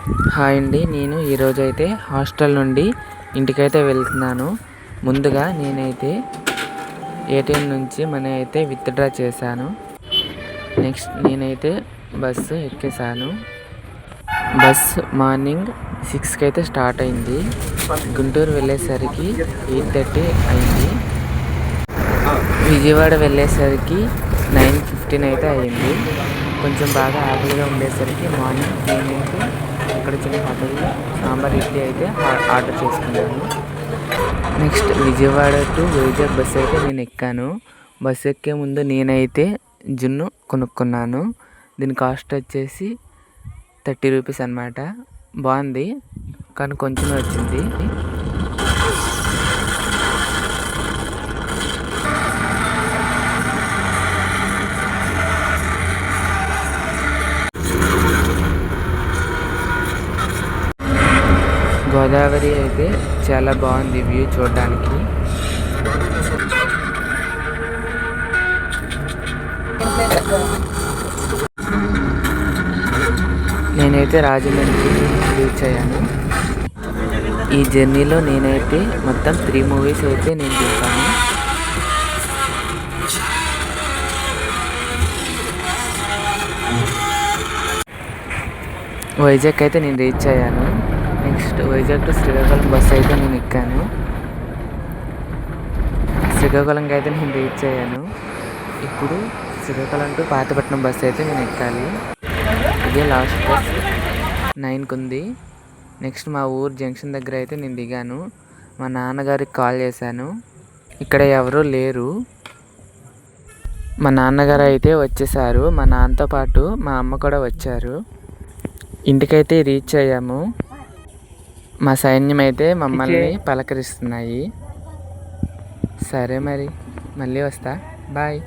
Hi అండి, నేను ఈరోజు అయితే హాస్టల్ నుండి ఇంటికైతే వెళ్తున్నాను. ముందుగా నేనైతే ఏటీఎం నుంచి మనీ అయితే విత్డ్రా చేశాను. నెక్స్ట్ నేనైతే బస్సు ఎక్కేసాను. బస్ మార్నింగ్ 6కి అయితే స్టార్ట్ అయింది. గుంటూరు వెళ్ళేసరికి 8:30 అయింది. విజయవాడ వెళ్ళేసరికి 9:15 అయితే అయింది. కొంచెం బాగా ఆకలిగా ఉండేసరికి మార్నింగ్ నేనైతే ఇక్కడ చిన్న హోటల్లో సాంబార్ ఇడ్లీ అయితే ఆర్డర్ చేసుకున్నాను. Next Vijayawada to Vizag bus అయితే నేను ఎక్కాను. బస్సు ఎక్కే ముందు నేనైతే జున్ను కొనుక్కున్నాను. దీని కాస్ట్ వచ్చేసి 30 రూపీస్ అన్నమాట. బాగుంది, కానీ కొంచెమే వచ్చింది. గోదావరి అయితే చాలా బాగుంది వ్యూ చూడడానికి. నేనైతే రాజమండ్రి రీచ్ అయ్యాను. ఈ జర్నీలో నేనైతే మొత్తం 3 మూవీస్ అయితే నేను చూసాను. వైజాగ్ అయితే నేను రీచ్ అయ్యాను. Next Vizag to Srikakulam bus అయితే నేను ఎక్కాను. శ్రీకాకుళంకి అయితే నేను రీచ్ అయ్యాను. ఇప్పుడు శ్రీకాకుళం టు పాతపట్నం బస్సు అయితే నేను ఎక్కాలి. ఇదే లాస్ట్ బస్ 9కి ఉంది. నెక్స్ట్ మా ఊరు జంక్షన్ దగ్గర అయితే నేను దిగాను. మా నాన్నగారికి కాల్ చేశాను. ఇక్కడ ఎవరూ లేరు. మా నాన్నగారు అయితే వచ్చేసారు. మా నాన్నతో పాటు మా అమ్మ కూడా వచ్చారు. ఇంటికైతే రీచ్ అయ్యాము. మా సైన్యం అయితే మమ్మల్ని పలకరిస్తున్నాయి. సరే మరి, మళ్ళీ వస్తా. బాయ్.